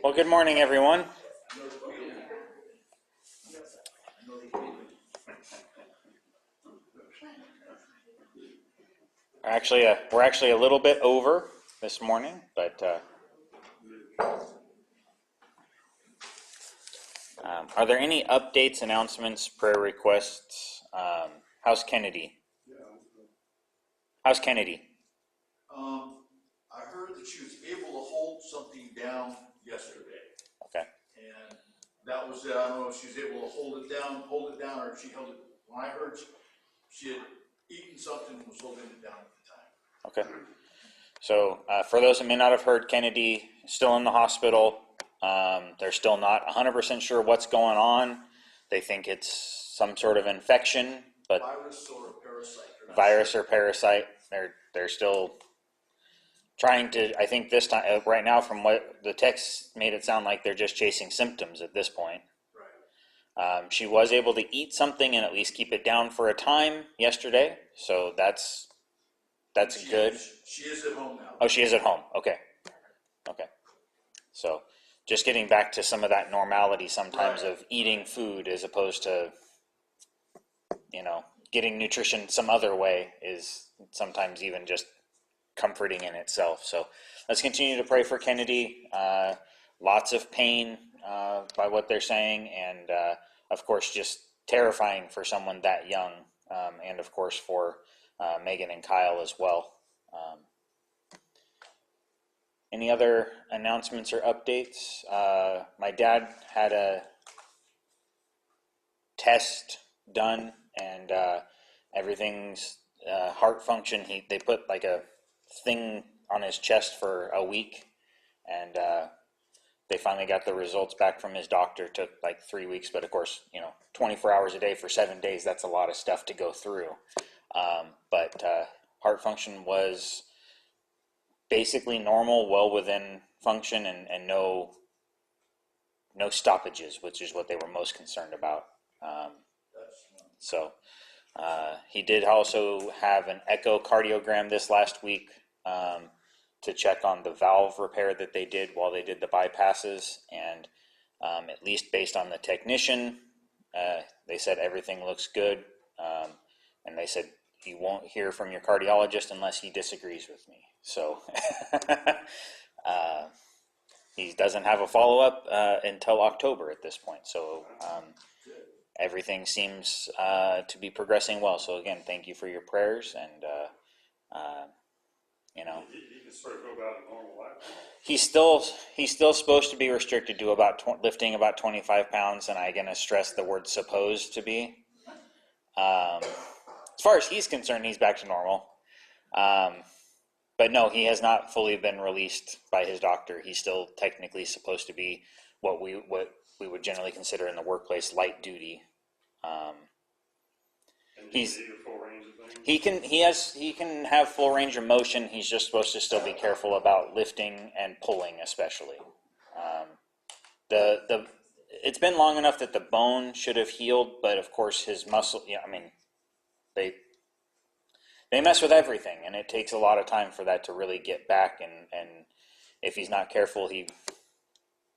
Well, good morning, everyone. We're actually a little bit over this morning, but are there any updates, announcements, prayer requests? How's Kennedy? How's Kennedy? I heard that she was able to hold something down yesterday. Okay. And that was it. I don't know if she was able to hold it down, or if she held it. When I heard she had eaten something and was holding it down at the time. Okay. So for those that may not have heard, Kennedy is still in the hospital. They're still not 100% sure what's going on. They think it's some sort of infection, but virus or parasite. They're still trying to. I think this time, right now, from what the text made it sound like, they're just chasing symptoms at this point. Right. She was able to eat something and at least keep it down for a time yesterday, so that's good. She is at home now. Oh, she is at home. Okay. So, just getting back to some of that normality sometimes of eating food as opposed to, getting nutrition some other way is sometimes even just comforting in itself. So, let's continue to pray for Kennedy. Lots of pain by what they're saying, and of course, just terrifying for someone that young, and of course for Megan and Kyle as well. Any other announcements or updates? My dad had a test done, and everything's heart function. They put like a thing on his chest for a week, and they finally got the results back from his doctor. It took like 3 weeks, but of course, 24 hours a day for 7 days, that's a lot of stuff to go through. But heart function was basically normal, well within function, and no stoppages, which is what they were most concerned about. So he did also have an echocardiogram this last week to check on the valve repair that they did while they did the bypasses, and at least based on the technician, they said everything looks good, and they said you won't hear from your cardiologist unless he disagrees with me. So he doesn't have a follow-up until October at this point. So everything seems to be progressing well. So again, thank you for your prayers, and He can sort of go about a normal life. he's still supposed to be restricted to lifting about 25 pounds, and I'm gonna stress the word "supposed to be." As far as he's concerned, he's back to normal. But no, he has not fully been released by his doctor. He's still technically supposed to be what we would generally consider in the workplace light duty. He's full range of things. he can have full range of motion. He's just supposed to still be careful about lifting and pulling, especially. It's been long enough that the bone should have healed, but of course his muscle. Yeah, I mean, they mess with everything, and it takes a lot of time for that to really get back. And if he's not careful, he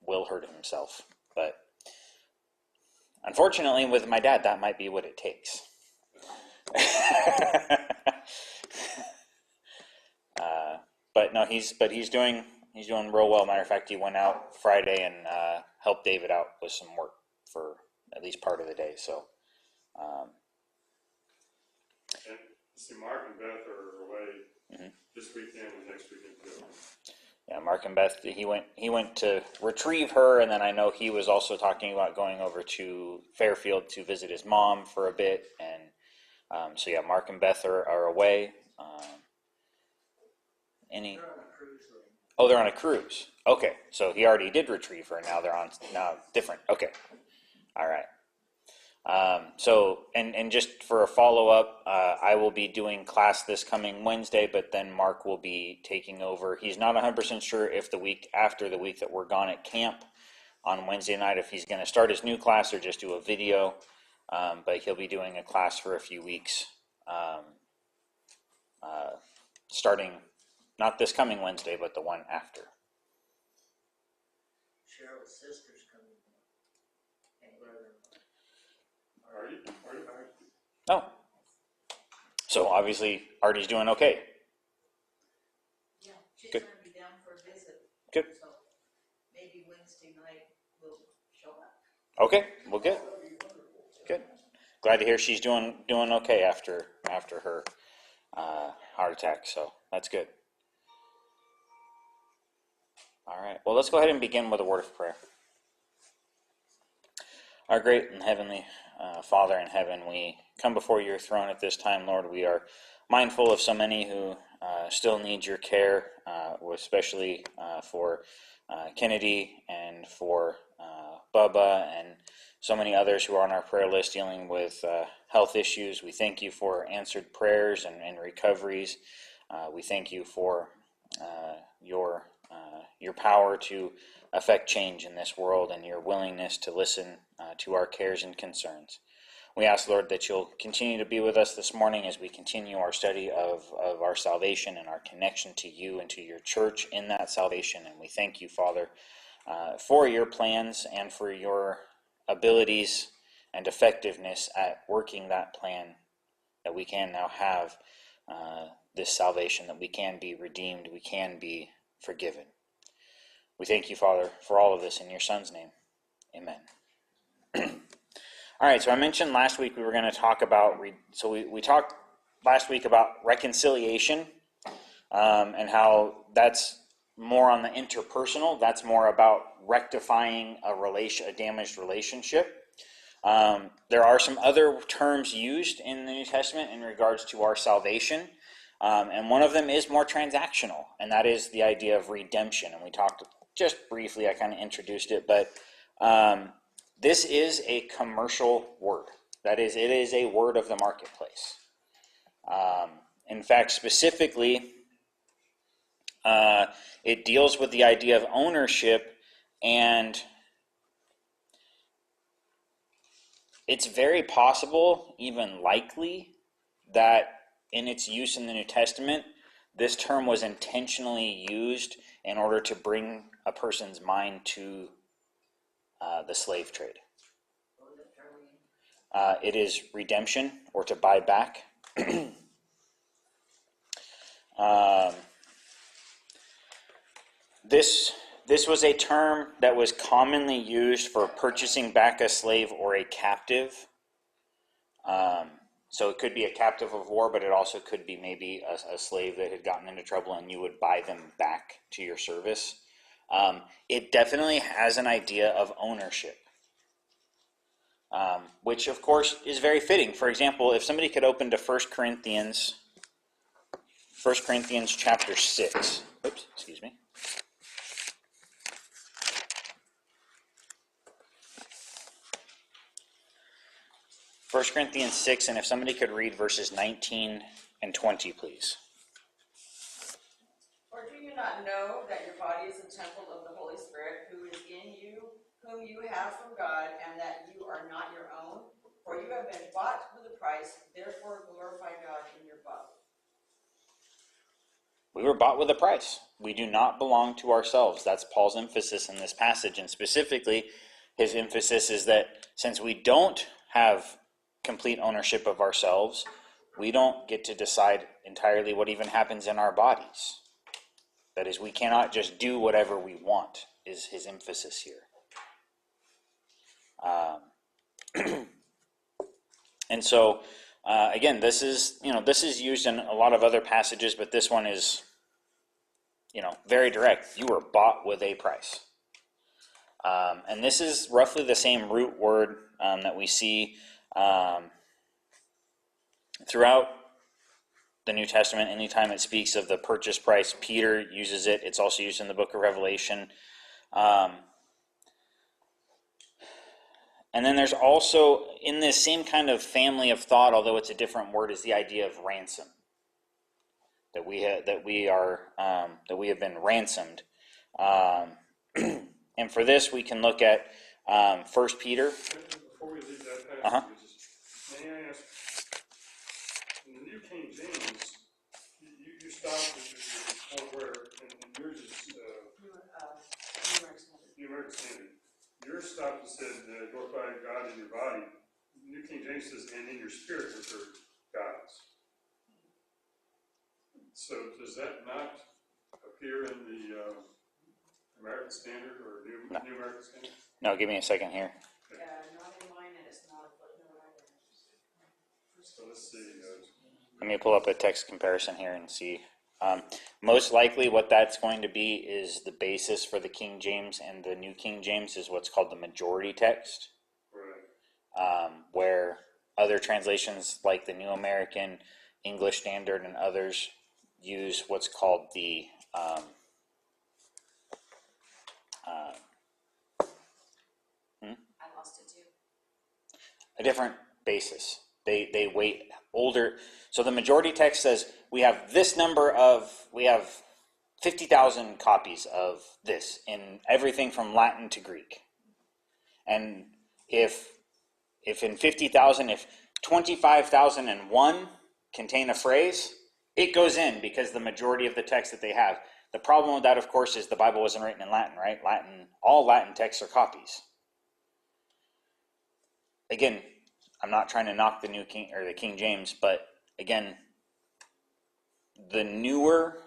will hurt himself. But unfortunately, with my dad, that might be what it takes. But no, he's doing real well. Matter of fact, he went out Friday and helped David out with some work for at least part of the day. So. And see, Mark and Beth are away this weekend and next weekend too. Yeah, Mark and Beth. He went to retrieve her, and then I know he was also talking about going over to Fairfield to visit his mom for a bit. And so yeah, Mark and Beth are away. They're on a cruise. Okay, so he already did retrieve her. Now they're on different. Okay, all right. So just for a follow-up, I will be doing class this coming Wednesday, but then Mark will be taking over. He's not 100% sure if the week after the week that we're gone at camp on Wednesday night, if he's going to start his new class or just do a video, but he'll be doing a class for a few weeks starting not this coming Wednesday, but the one after. Cheryl's sister's coming and brother. Are you? Oh, so obviously Artie's doing okay. Yeah, she's Good. gonna be down for a visit. Good. So maybe Wednesday night we'll show up. Okay, well, good. Good. Glad to hear she's doing okay after her heart attack. So that's good. All right. Well, let's go ahead and begin with a word of prayer. Our great and heavenly Father in heaven, we come before your throne at this time, Lord. We are mindful of so many who still need your care, especially for Kennedy and for Bubba and so many others who are on our prayer list dealing with health issues. We thank you for answered prayers and recoveries. We thank you for your power to affect change in this world and your willingness to listen to our cares and concerns. We ask, Lord, that you'll continue to be with us this morning as we continue our study of our salvation and our connection to you and to your church in that salvation. And we thank you, Father, for your plans and for your abilities and effectiveness at working that plan, that we can now have this salvation, that we can be redeemed, we can be forgiven. We thank you, Father, for all of this in your Son's name. Amen. All right, so I mentioned last week we were going to talk about, we talked last week about reconciliation and how that's more on the interpersonal. That's more about rectifying a damaged relationship. There are some other terms used in the New Testament in regards to our salvation, and one of them is more transactional, and that is the idea of redemption. And we talked just briefly, I kind of introduced it, but this is a commercial word. That is, it is a word of the marketplace. In fact, specifically, it deals with the idea of ownership, and it's very possible, even likely, that in its use in the New Testament, this term was intentionally used in order to bring a person's mind to the slave trade. What was that term again? It is redemption, or to buy back. This was a term that was commonly used for purchasing back a slave or a captive. So it could be a captive of war, but it also could be maybe a slave that had gotten into trouble and you would buy them back to your service. It definitely has an idea of ownership, which of course is very fitting. For example, if somebody could open to 1 Corinthians chapter 6. Oops, excuse me. 1 Corinthians 6, and if somebody could read verses 19 and 20, please. Or do you not know that your body is a temple of the Holy Spirit who is in you, whom you have from God, and that you are not your own? For you have been bought with a price, therefore glorify God in your body. We were bought with a price. We do not belong to ourselves. That's Paul's emphasis in this passage, and specifically, his emphasis is that since we don't have complete ownership of ourselves, we don't get to decide entirely what even happens in our bodies. That is, we cannot just do whatever we want, is his emphasis here. And so, again, this is used in a lot of other passages, but this one is, very direct. You were bought with a price. And this is roughly the same root word that we see throughout the New Testament. Anytime it speaks of the purchase price, Peter uses it. It's also used in the book of Revelation. And then there's also, in this same kind of family of thought, although it's a different word, is the idea of ransom. That we have been ransomed. And for this, we can look at 1 Peter. Before we leave that passage, may I ask, in the New King James, stopped at where, and yours is, New American Standard. Yours stopped and said, glorify God in your body. New King James says, and in your spirit, which are God's. So does that not appear in the American Standard or New American Standard? No, give me a second here. Not in mine, and it's not a footnote either. So let's see. Let me pull up a text comparison here and see. Most likely what that's going to be is the basis for the King James and the New King James is what's called the majority text, Right. where other translations like the New American, English Standard, and others use what's called the I lost it too. a different basis. They weight older. So the majority text says we have 50,000 copies of this in everything from Latin to Greek. And if in 50,000, if 25,001 contain a phrase, it goes in because the majority of the text that they have. The problem with that, of course, is the Bible wasn't written in Latin, right? All Latin texts are copies. Again, I'm not trying to knock the New King or the King James, but again, the newer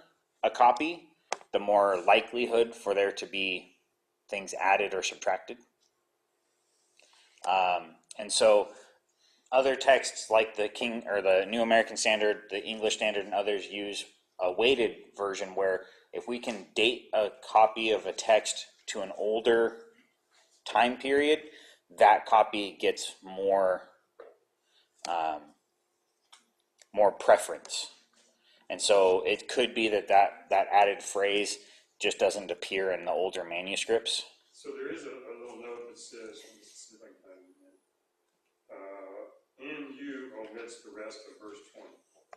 a copy, the more likelihood for there to be things added or subtracted. And so other texts like the King or the New American Standard, the English Standard, and others use a weighted version where if we can date a copy of a text to an older time period, that copy gets more preference. And so it could be that added phrase just doesn't appear in the older manuscripts. So there is a little note that says, let's see if I can find it again. In you omits the rest of verse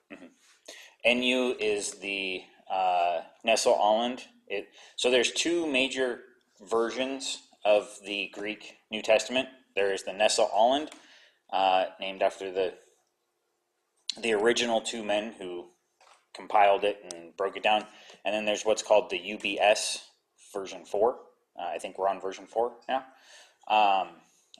20. Mm-hmm. NU is the Nestle Aland. So there's two major versions of the Greek New Testament. There is the Nestle Aland, named after the original two men who compiled it and broke it down. And then there's what's called the UBS version 4. I think we're on version 4 now.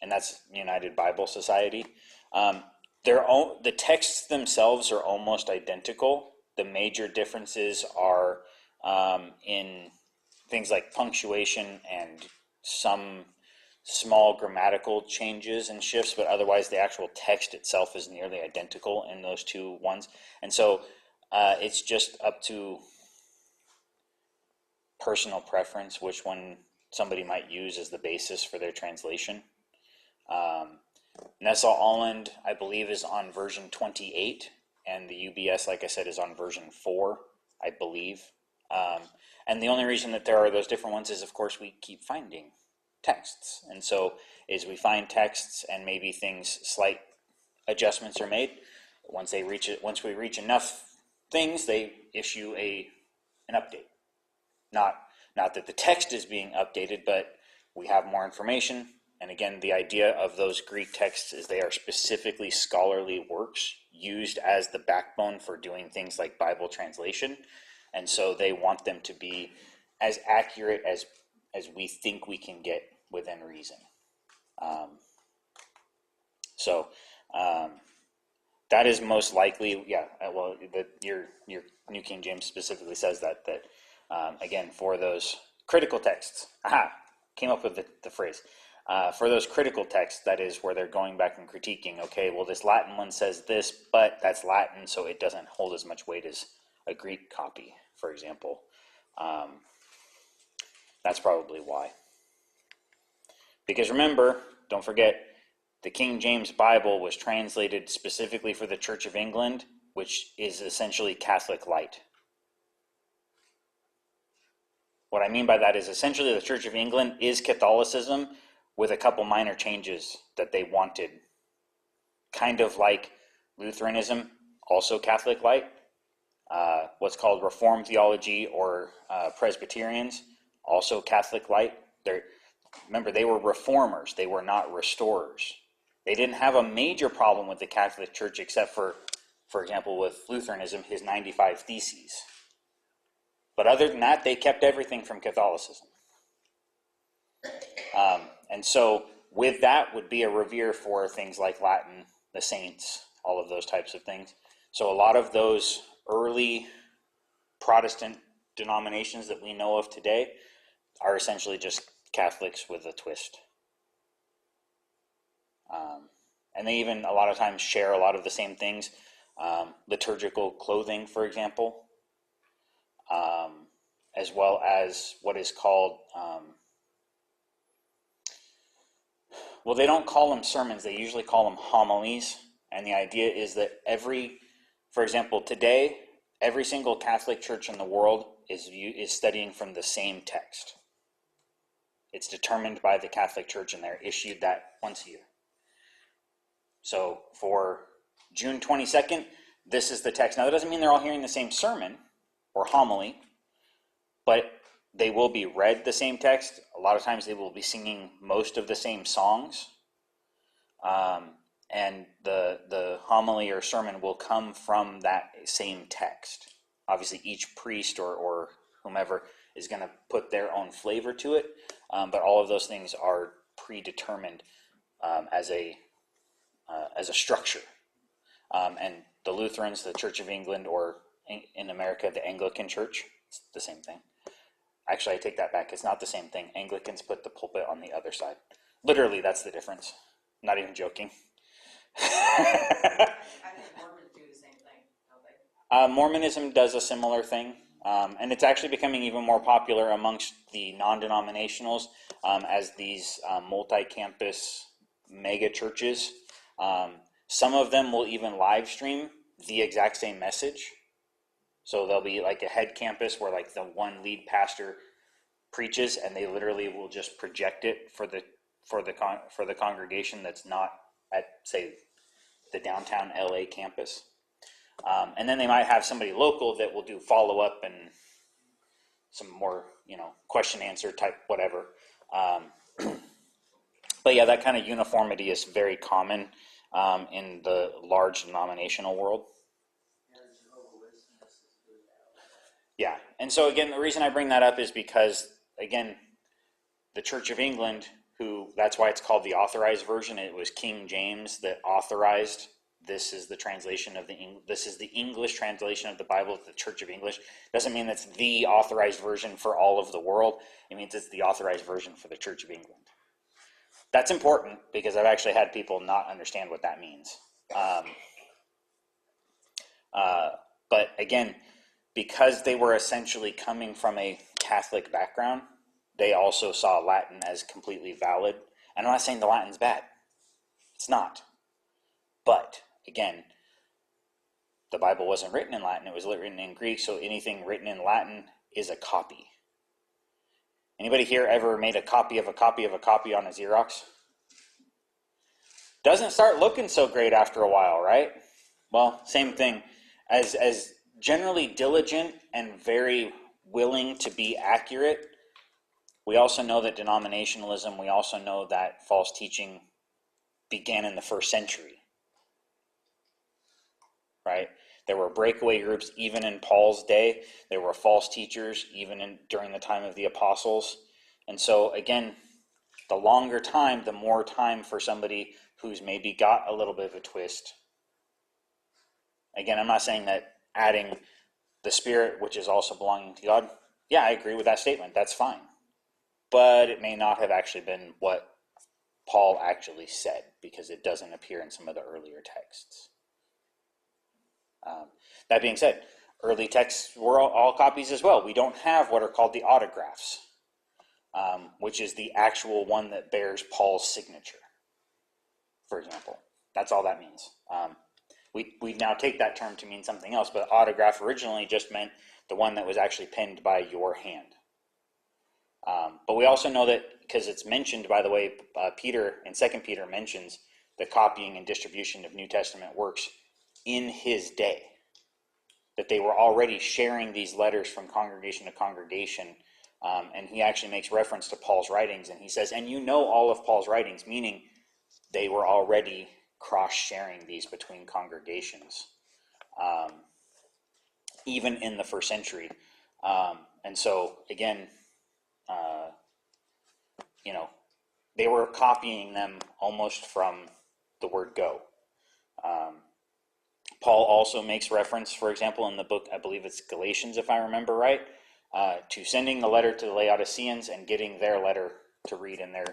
And that's United Bible Society. The texts themselves are almost identical. The major differences are in things like punctuation and some small grammatical changes and shifts, but otherwise the actual text itself is nearly identical in those two ones. And so it's just up to personal preference which one somebody might use as the basis for their translation. Nestle Aland, I believe, is on version 28, and the UBS, like I said, is on version 4, I believe. And the only reason that there are those different ones is, of course, we keep finding texts. And so as we find texts and maybe slight adjustments are made, once we reach enough things, they issue an update. Not that the text is being updated, but we have more information. And again, the idea of those Greek texts is they are specifically scholarly works used as the backbone for doing things like Bible translation. And so they want them to be as accurate as we think we can get within reason. That is most likely, yeah. Well, your New King James specifically says that again, for those critical texts, came up with the phrase. For those critical texts, that is where they're going back and critiquing, okay, well, this Latin one says this, but that's Latin, so it doesn't hold as much weight as a Greek copy, for example. That's probably why. Because remember, don't forget, the King James Bible was translated specifically for the Church of England, which is essentially Catholic light. What I mean by that is essentially the Church of England is Catholicism with a couple minor changes that they wanted. Kind of like Lutheranism, also Catholic light. What's called Reformed theology or Presbyterians, also Catholic light. Remember, they were reformers. They were not restorers. They didn't have a major problem with the Catholic Church except for example, with Lutheranism, his 95 Theses. But other than that, they kept everything from Catholicism. And so with that would be a revere for things like Latin, the saints, all of those types of things. So a lot of those early Protestant denominations that we know of today are essentially just Catholics with a twist. And they even a lot of times share a lot of the same things. Liturgical clothing, for example, as well as what is called, well, they don't call them sermons, they usually call them homilies. And the idea is that for example, today, every single Catholic church in the world is studying from the same text. It's determined by the Catholic Church, and they're issued that once a year. So for June 22nd, this is the text. Now, that doesn't mean they're all hearing the same sermon or homily, but they will be read the same text. A lot of times they will be singing most of the same songs. And the homily or sermon will come from that same text. Obviously, each priest or whomever is going to put their own flavor to it, but all of those things are predetermined as a structure. And the Lutherans, the Church of England, or in America, the Anglican Church, it's the same thing. Actually, I take that back. It's not the same thing. Anglicans put the pulpit on the other side. Literally, that's the difference. I'm not even joking. I think Mormons do the same thing, don't they? Mormonism does a similar thing. And it's actually becoming even more popular amongst the non-denominationals as these multi-campus mega churches. Some of them will even live stream the exact same message. So there'll be like a head campus where like the one lead pastor preaches, and they literally will just project it for the congregation that's not at, say, the downtown LA campus. And then they might have somebody local that will do follow-up and some more, question answer type whatever. But yeah, that kind of uniformity is very common in the large denominational world. Yeah, and so again, the reason I bring that up is because, again, the Church of England, that's why it's called the Authorized Version. It was King James that authorized. This is the translation this is the English translation of the Bible, the Church of English. Doesn't mean that's the authorized version for all of the world. It means it's the authorized version for the Church of England. That's important because I've actually had people not understand what that means. But again, because they were essentially coming from a Catholic background, they also saw Latin as completely valid. And I'm not saying the Latin's bad. It's not. But again, the Bible wasn't written in Latin, it was written in Greek, so anything written in Latin is a copy. Anybody here ever made a copy of a copy of a copy on a Xerox? Doesn't start looking so great after a while, right? Well, same thing. As generally diligent and very willing to be accurate, we also know that denominationalism, we also know that false teaching began in the first century. Right? There were breakaway groups even in Paul's day. There were false teachers even during the time of the apostles. And so again, the longer time, the more time for somebody who's maybe got a little bit of a twist. Again, I'm not saying that adding the Spirit, which is also belonging to God, yeah, I agree with that statement. That's fine. But it may not have actually been what Paul actually said, because it doesn't appear in some of the earlier texts. That being said, early texts were all copies as well. We don't have what are called the autographs, which is the actual one that bears Paul's signature, for example. That's all that means. We now take that term to mean something else, but autograph originally just meant the one that was actually penned by your hand. But we also know that, because it's mentioned, by the way, Peter in 2 Peter mentions the copying and distribution of New Testament works in his day, that they were already sharing these letters from congregation to congregation, and he actually makes reference to Paul's writings, and he says, and you know all of Paul's writings, meaning they were already cross-sharing these between congregations, even in the first century. And so again, they were copying them almost from the word go. Paul also makes reference, for example, in the book, I believe it's Galatians, if I remember right, to sending the letter to the Laodiceans and getting their letter to read in their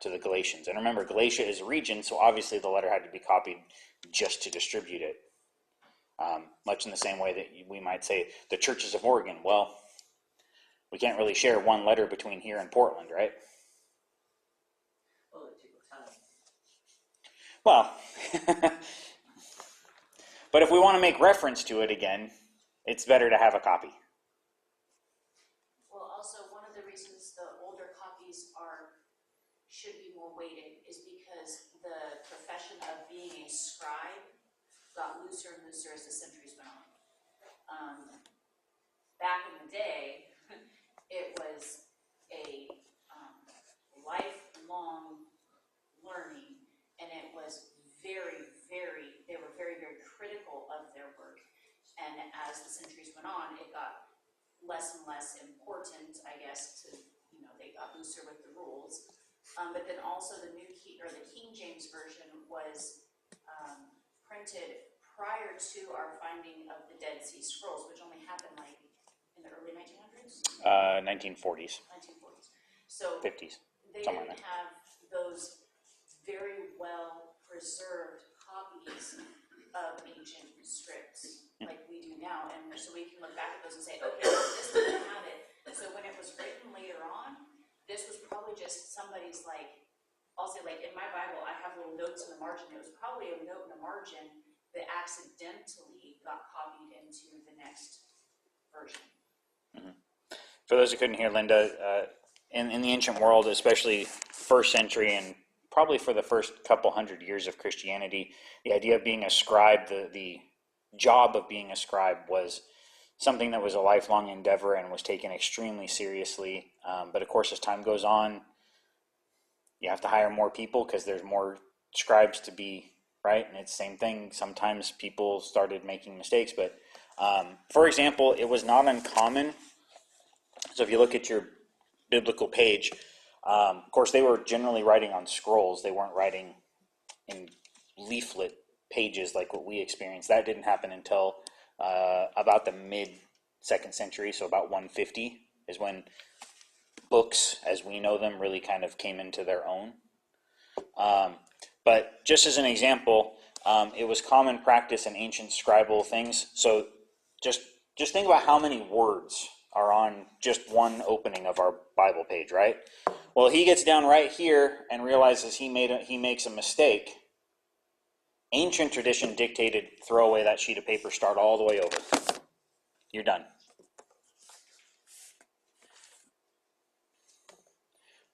to the Galatians. And remember, Galatia is a region, so obviously the letter had to be copied just to distribute it. Much in the same way that we might say the churches of Oregon. Well, we can't really share one letter between here and Portland, right? Well, it took time. Well, but if we want to make reference to it again, it's better to have a copy. Well, also, one of the reasons the older copies should be more weighted is because the profession of being a scribe got looser and looser as the centuries went on. Back in the day, it was a lifelong learning, and it was they were very, very critical of their work. And as the centuries went on, it got less and less important, I guess, they got looser with the rules. But then also the King James Version was printed prior to our finding of the Dead Sea Scrolls, which only happened like in the early 1900s? 1940s. 1940s. So 50s. they Somewhere didn't have those very well preserved copies of ancient scripts like we do now, and so we can look back at those and say, okay, well, this didn't have it. So when it was written later on, this was probably just somebody's I'll say in my Bible, I have little notes in the margin. It was probably a note in the margin that accidentally got copied into the next version. For those who couldn't hear Linda, in the ancient world, especially first century and probably for the first couple hundred years of Christianity, the idea of being a scribe, the job of being a scribe was something that was a lifelong endeavor and was taken extremely seriously. But of course, as time goes on, you have to hire more people because there's more scribes to be, right? And it's the same thing. Sometimes people started making mistakes. But for example, it was not uncommon. So if you look at your biblical page, of course, they were generally writing on scrolls. They weren't writing in leaflet pages like what we experienced. That didn't happen until about the mid-2nd century, so about 150 is when books, as we know them, really kind of came into their own. But just as an example, it was common practice in ancient scribal things. So just think about how many words are on just one opening of our Bible page, right? Well, he gets down right here and realizes he makes a mistake. Ancient tradition dictated, throw away that sheet of paper, start all the way over. You're done.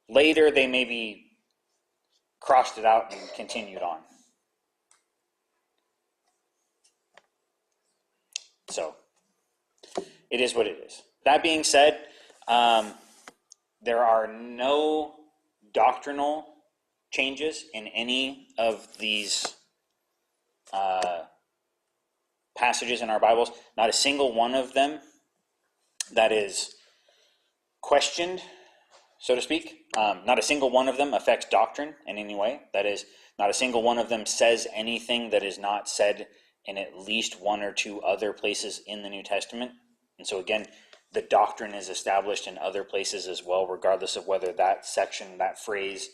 Later, they maybe crossed it out and continued on. So, it is what it is. That being said, there are no doctrinal changes in any of these passages in our Bibles. Not a single one of them that is questioned, so to speak. Not a single one of them affects doctrine in any way. That is, not a single one of them says anything that is not said in at least one or two other places in the New Testament. And so again, the doctrine is established in other places as well, regardless of whether that section, that phrase,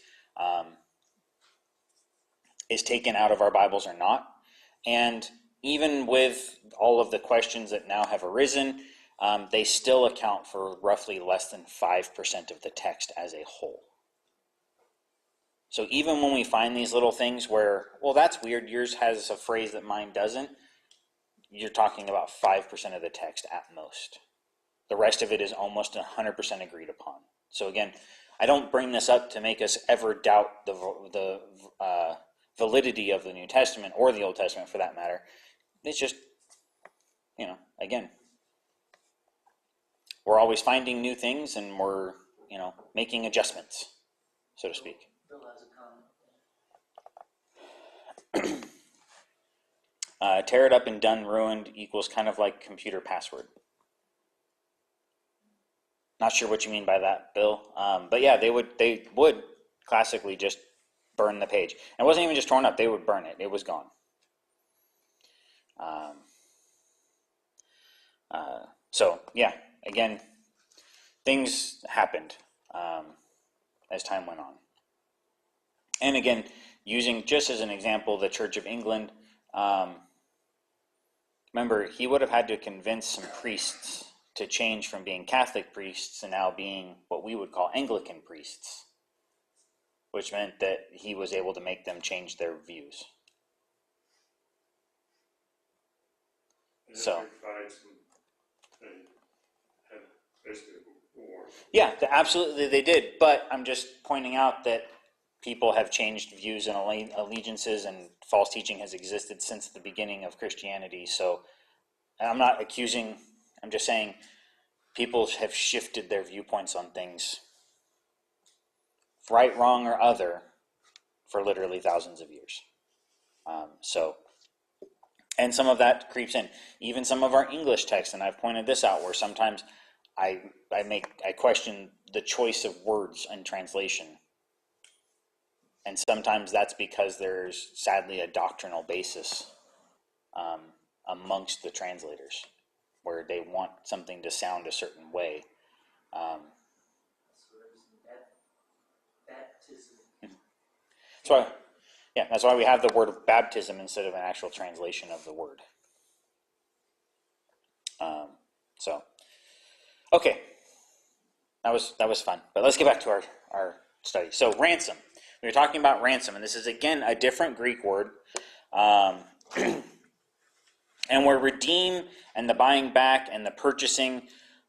is taken out of our Bibles or not. And even with all of the questions that now have arisen, they still account for roughly less than 5% of the text as a whole. So even when we find these little things where, well, that's weird, yours has a phrase that mine doesn't, you're talking about 5% of the text at most. The rest of it is almost 100% agreed upon. So again, I don't bring this up to make us ever doubt the validity of the New Testament or the Old Testament for that matter. It's just, again, we're always finding new things and we're, making adjustments, so to speak. Bill has a comment. Tear it up and done ruined equals kind of like computer password. Not sure what you mean by that, Bill. But yeah, they would classically just burn the page. And it wasn't even just torn up; they would burn it. It was gone. So yeah, again, things happened as time went on. And again, using just as an example, the Church of England. Remember, he would have had to convince some priests to change from being Catholic priests to now being what we would call Anglican priests, which meant that he was able to make them change their views. And So. then they fight and had basically a war. Yeah, absolutely they did. But I'm just pointing out that people have changed views and allegiances, and false teaching has existed since the beginning of Christianity. So I'm not accusing, I'm just saying people have shifted their viewpoints on things, right, wrong, or other, for literally thousands of years. And some of that creeps in. Even some of our English texts, and I've pointed this out, where sometimes I question the choice of words in translation. And sometimes that's because there's sadly a doctrinal basis amongst the translators, where they want something to sound a certain way. That's why we have the word baptism instead of an actual translation of the word. Okay, that was fun. But let's get back to our study. So ransom. We were talking about ransom, and this is again a different Greek word. And where redeem and the buying back and the purchasing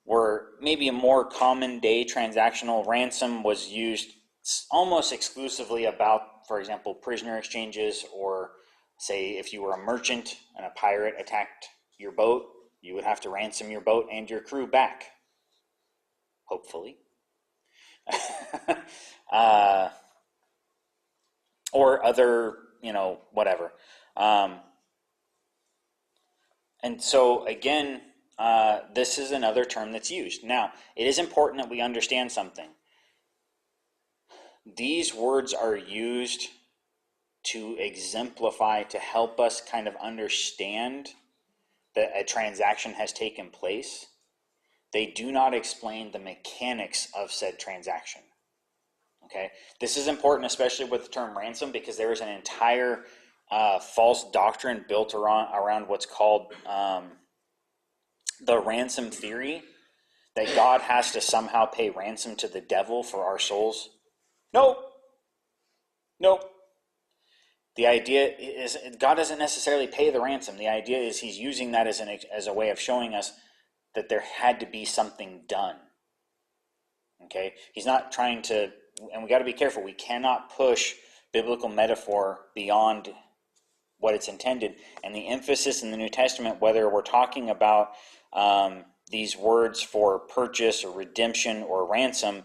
were maybe a more common day transactional, ransom was used almost exclusively about, for example, prisoner exchanges, or say if you were a merchant and a pirate attacked your boat, you would have to ransom your boat and your crew back, hopefully. Or other, whatever. And so, again, this is another term that's used. Now, it is important that we understand something. These words are used to exemplify, to help us kind of understand that a transaction has taken place. They do not explain the mechanics of said transaction. Okay? This is important, especially with the term ransom, because there is an entire false doctrine built around what's called the ransom theory, that God has to somehow pay ransom to the devil for our souls. Nope. The idea is God doesn't necessarily pay the ransom. The idea is he's using that as a way of showing us that there had to be something done. Okay? He's not trying to, and we got to be careful. We cannot push biblical metaphor beyond what it's intended. And the emphasis in the New Testament, whether we're talking about these words for purchase or redemption or ransom,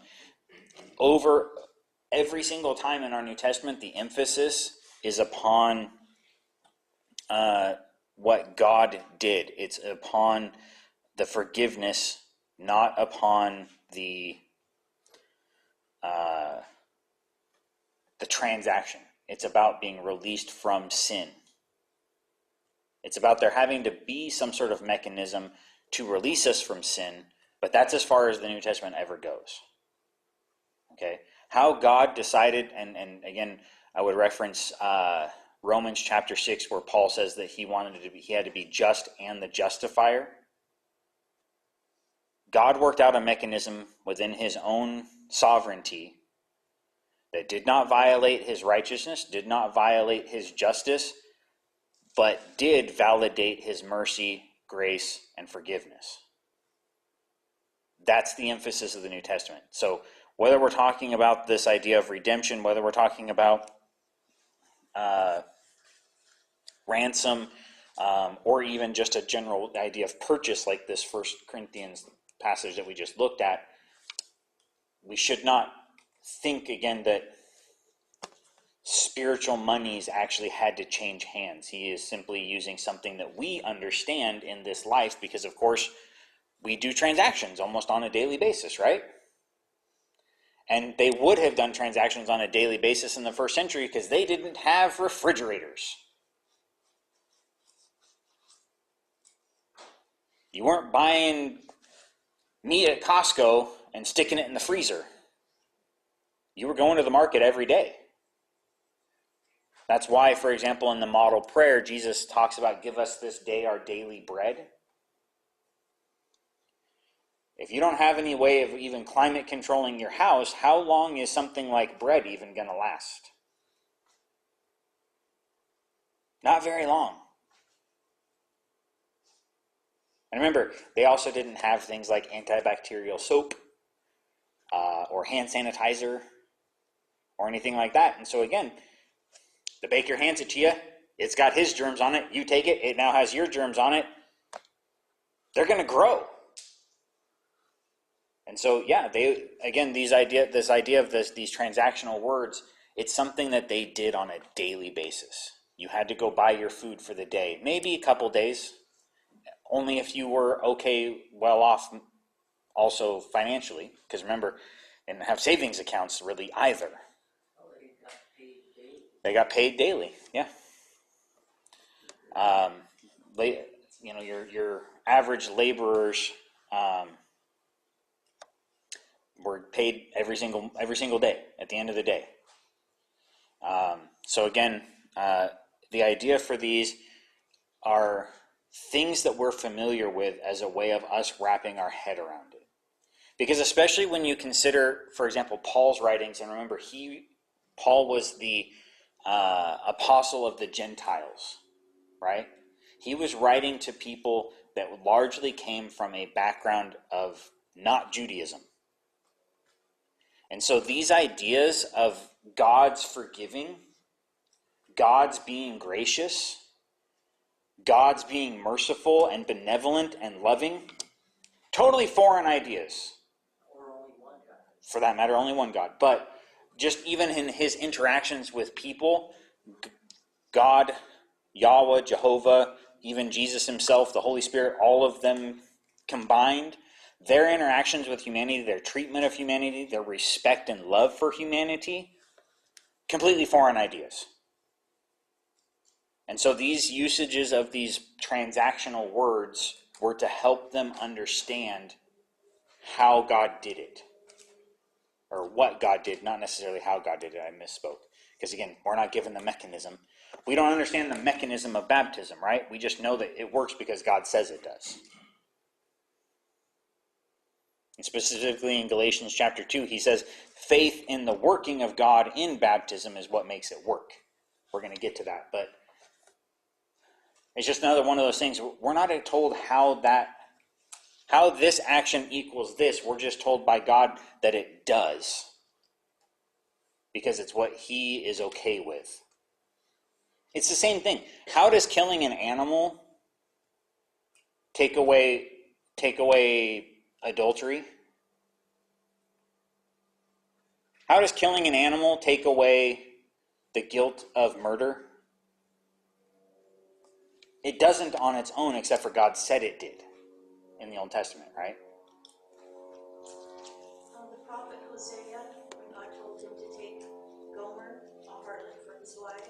over every single time in our New Testament, the emphasis is upon what God did. It's upon the forgiveness, not upon the transaction. It's about being released from sin. It's about there having to be some sort of mechanism to release us from sin, but that's as far as the New Testament ever goes. Okay? How God decided, and again, I would reference Romans chapter 6, where Paul says that he had to be just and the justifier. God worked out a mechanism within his own sovereignty that did not violate his righteousness, did not violate his justice, but did validate his mercy, grace, and forgiveness. That's the emphasis of the New Testament. So whether we're talking about this idea of redemption, whether we're talking about ransom, or even just a general idea of purchase, like this 1 Corinthians passage that we just looked at, we should not think again that spiritual monies actually had to change hands. He is simply using something that we understand in this life, because of course we do transactions almost on a daily basis, right? And they would have done transactions on a daily basis in the first century because they didn't have refrigerators. You weren't buying meat at Costco and sticking it in the freezer. You were going to the market every day. That's why, for example, in the model prayer, Jesus talks about, give us this day our daily bread. If you don't have any way of even climate controlling your house, how long is something like bread even going to last? Not very long. And remember, they also didn't have things like antibacterial soap or hand sanitizer or anything like that. And so again, the baker hands it to you. It's got his germs on it. You take it. It now has your germs on it. They're going to grow. And so, yeah, this idea of these transactional words, it's something that they did on a daily basis. You had to go buy your food for the day, maybe a couple days, only if you were well off also financially, because remember, they didn't have savings accounts really either. They got paid daily, yeah. Your average laborers were paid every single day at the end of the day. So again, the idea for these are things that we're familiar with as a way of us wrapping our head around it. Because especially when you consider, for example, Paul's writings, and remember, Paul was the apostle of the Gentiles, right? He was writing to people that largely came from a background of not Judaism. And so these ideas of God's forgiving, God's being gracious, God's being merciful and benevolent and loving, totally foreign ideas. Or only one God. For that matter, only one God. But just even in his interactions with people, God, Yahweh, Jehovah, even Jesus himself, the Holy Spirit, all of them combined, their interactions with humanity, their treatment of humanity, their respect and love for humanity, completely foreign ideas. And so these usages of these transactional words were to help them understand how God did it. Or what God did, not necessarily how God did it. I misspoke. Because again, we're not given the mechanism. We don't understand the mechanism of baptism, right? We just know that it works because God says it does. And specifically in Galatians chapter 2, he says, faith in the working of God in baptism is what makes it work. We're going to get to that. But it's just another one of those things. We're not told how this action equals this. We're just told by God that it does. Because it's what he is okay with. It's the same thing. How does killing an animal take away adultery? How does killing an animal take away the guilt of murder? It doesn't on its own, except for God said it did in the Old Testament, right? The prophet Hosea, when God told him to take Gomer, a harlot, for his wife,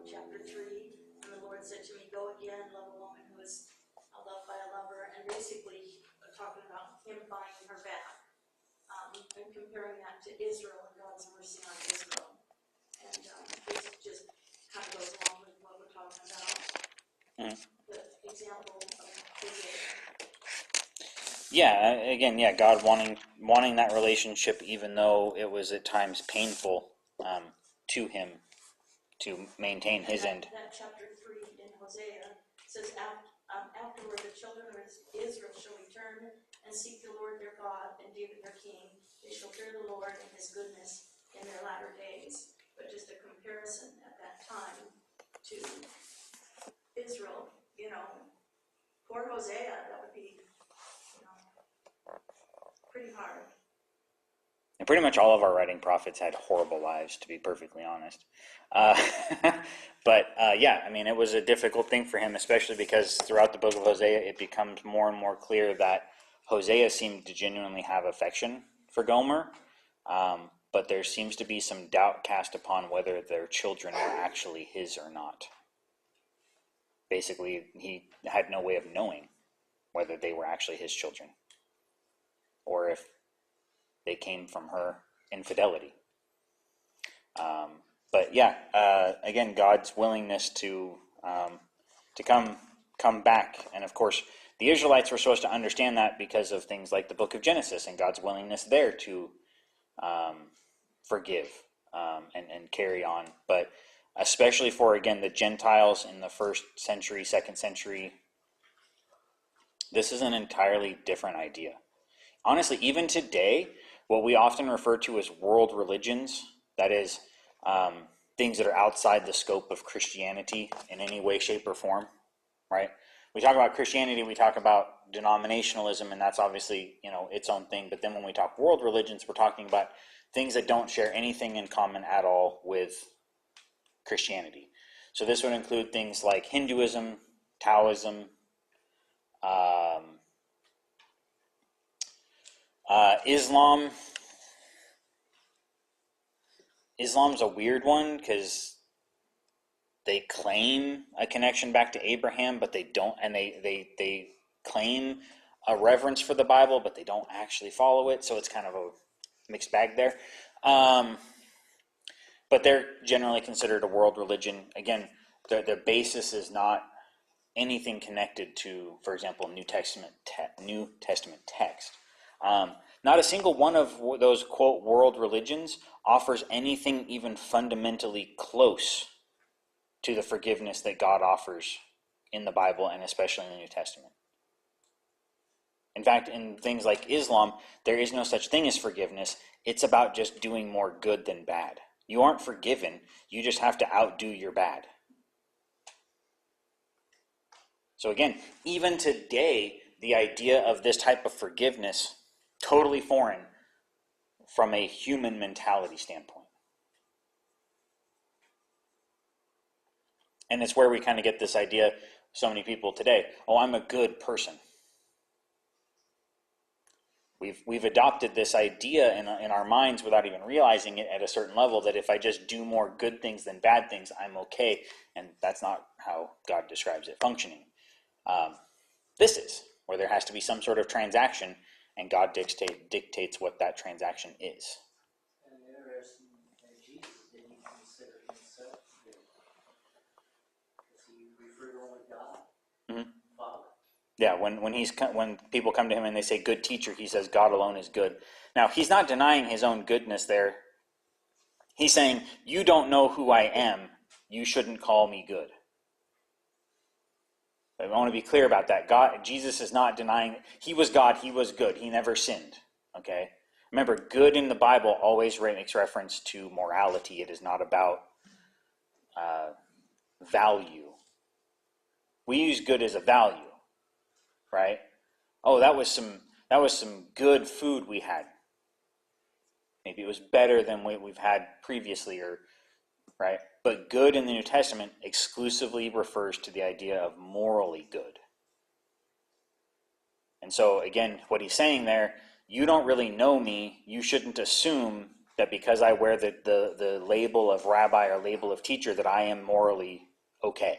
chapter 3, and the Lord said to me, go again, love a woman who is loved by a lover, and basically talking about him buying her back, and comparing that to Israel and God's mercy on Israel. And this just kind of goes along with what we're talking about. The example of Hosea. Yeah, again, God wanting that relationship, even though it was at times painful to him to maintain his end. That chapter 3 in Hosea says, afterward the children of Israel shall return and seek the Lord their God and David their king. They shall fear the Lord and his goodness in their latter days. But just a comparison at that time to Israel, poor Hosea, that would be, pretty hard. pretty much all of our writing prophets had horrible lives, to be perfectly honest. Uh, but yeah, I mean, it was a difficult thing for him, especially because throughout the book of Hosea, it becomes more and more clear that Hosea seemed to genuinely have affection for Gomer, but there seems to be some doubt cast upon whether their children were actually his or not. Basically, he had no way of knowing whether they were actually his children or if they came from her infidelity. But yeah, again, God's willingness to come back, and of course, the Israelites were supposed to understand that because of things like the Book of Genesis and God's willingness there to forgive and carry on. But especially for, again, the Gentiles in the first century, second century, this is an entirely different idea. Honestly, even today, what we often refer to as world religions, that is, things that are outside the scope of Christianity in any way, shape, or form, right? We talk about Christianity, we talk about denominationalism, and that's obviously, its own thing. But then when we talk world religions, we're talking about things that don't share anything in common at all with Christianity. So this would include things like Hinduism, Taoism, Islam. Islam's a weird one because they claim a connection back to Abraham, but they don't, and they claim a reverence for the Bible, but they don't actually follow it. So it's kind of a mixed bag there. But they're generally considered a world religion. Again, their basis is not anything connected to, for example, New Testament text. Not a single one of those, quote, world religions offers anything even fundamentally close to the forgiveness that God offers in the Bible, and especially in the New Testament. In fact, in things like Islam, there is no such thing as forgiveness. It's about just doing more good than bad. You aren't forgiven. You just have to outdo your bad. So again, even today, the idea of this type of forgiveness, totally foreign from a human mentality standpoint. And it's where we kind of get this idea, so many people today, oh, I'm a good person. We've adopted this idea in our minds without even realizing it at a certain level, that if I just do more good things than bad things, I'm okay. And that's not how God describes it functioning. This is where there has to be some sort of transaction, and God dictates what that transaction is. And interesting that Jesus didn't even consider himself good, because he referred to only God, Father. Yeah, when people come to him and they say good teacher, he says God alone is good. Now, he's not denying his own goodness there. He's saying, you don't know who I am. You shouldn't call me good. I want to be clear about that. Jesus is not denying. He was God. He was good. He never sinned. Okay? Remember, good in the Bible always makes reference to morality. It is not about value. We use good as a value, right? Oh, that was some good food we had. Maybe it was better than what we've had previously, or right? But good in the New Testament exclusively refers to the idea of morally good. And so, again, what he's saying there, you don't really know me. You shouldn't assume that because I wear the label of rabbi or label of teacher that I am morally okay.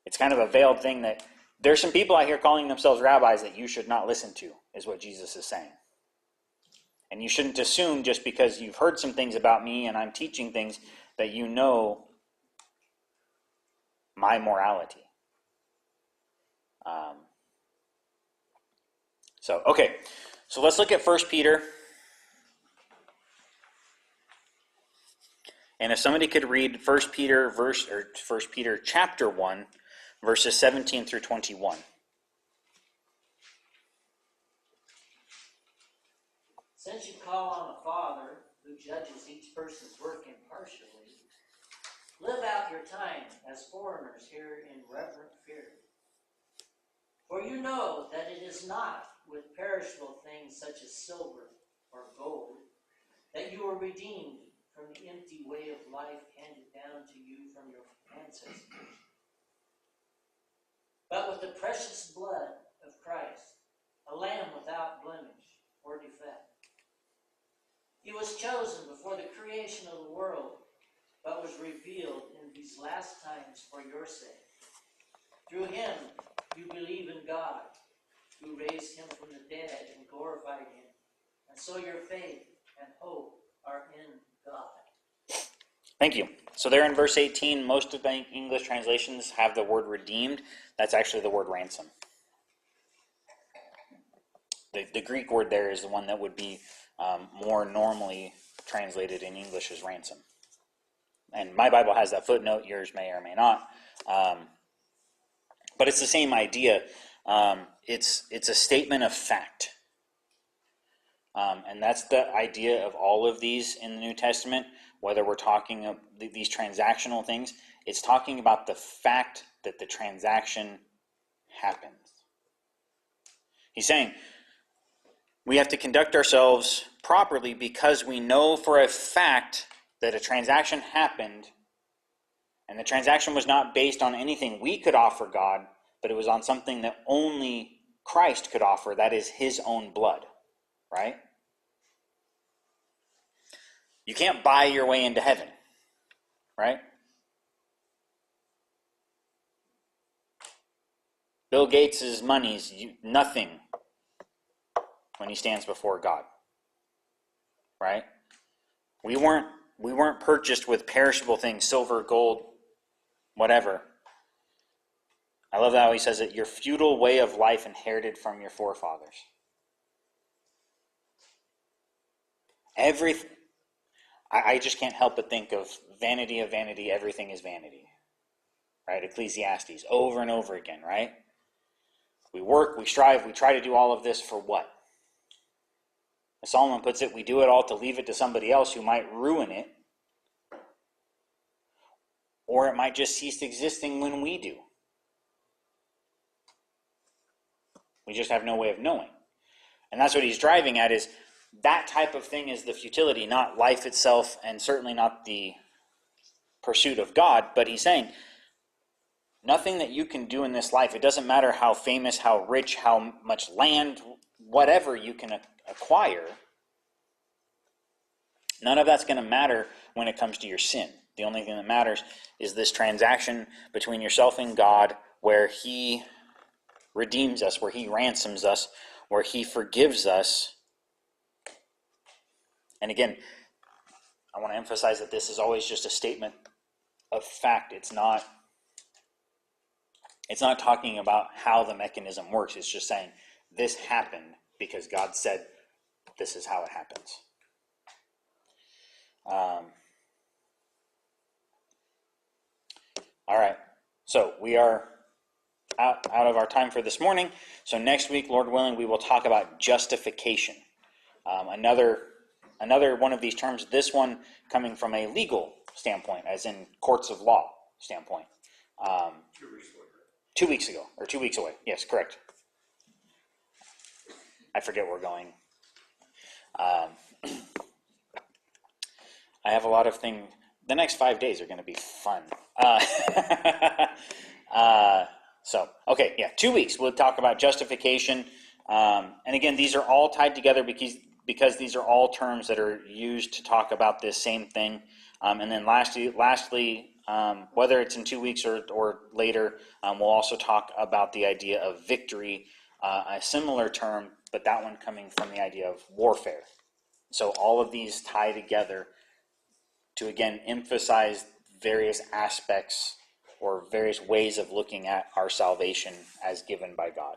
It's kind of a veiled thing that there's some people out here calling themselves rabbis that you should not listen to, is what Jesus is saying. And you shouldn't assume just because you've heard some things about me and I'm teaching things that you know my morality. So let's look at 1 Peter. And if somebody could read 1 Peter chapter 1, verses 17 through 21. Since you call on the Father, who judges each person's work impartially, live out your time as foreigners here in reverent fear. For you know that it is not with perishable things such as silver or gold, that you were redeemed from the empty way of life handed down to you from your ancestors, but with the precious blood of Christ, a lamb without blemish or defect. He was chosen before the creation of the world, but was revealed in these last times for your sake. Through him you believe in God, who raised him from the dead and glorified him. And so your faith and hope are in God. Thank you. So there in verse 18, most of the English translations have the word redeemed. That's actually the word ransom. The Greek word there is the one that would be more normally translated in English as ransom. And my Bible has that footnote. Yours may or may not. But it's the same idea. It's a statement of fact. And that's the idea of all of these in the New Testament, whether we're talking of these transactional things. It's talking about the fact that the transaction happens. He's saying we have to conduct ourselves properly because we know for a fact that a transaction happened, and the transaction was not based on anything we could offer God, but it was on something that only Christ could offer, that is his own blood, right? You can't buy your way into heaven, right? Bill Gates' money's nothing when he stands before God, right? We weren't purchased with perishable things, silver, gold, whatever. I love how he says it, your feudal way of life inherited from your forefathers. Everything. I just can't help but think of vanity, everything is vanity. Right? Ecclesiastes, over and over again, right? We work, we strive, we try to do all of this for what? As Solomon puts it, we do it all to leave it to somebody else who might ruin it. Or it might just cease existing when we do. We just have no way of knowing. And that's what he's driving at, is that type of thing is the futility, not life itself, and certainly not the pursuit of God. But he's saying, nothing that you can do in this life, it doesn't matter how famous, how rich, how much land, whatever you can acquire, none of that's going to matter when it comes to your sin. The only thing that matters is this transaction between yourself and God, where he redeems us, where he ransoms us, where he forgives us. And again, I want to emphasize that this is always just a statement of fact. It's not talking about how the mechanism works. It's just saying this happened because God said this is how it happens. All right. So we are out of our time for this morning. So next week, Lord willing, we will talk about justification. Another one of these terms, this one coming from a legal standpoint, as in courts of law standpoint. 2 weeks later. 2 weeks ago, or 2 weeks away. Yes, correct. I forget where we're going. I have a lot of things. The next 5 days are going to be fun. Okay, 2 weeks. We'll talk about justification. And again, these are all tied together because these are all terms that are used to talk about this same thing. And then lastly, whether it's in 2 weeks or later, we'll also talk about the idea of victory, a similar term, but that one coming from the idea of warfare. So all of these tie together to, again, emphasize various aspects or various ways of looking at our salvation as given by God.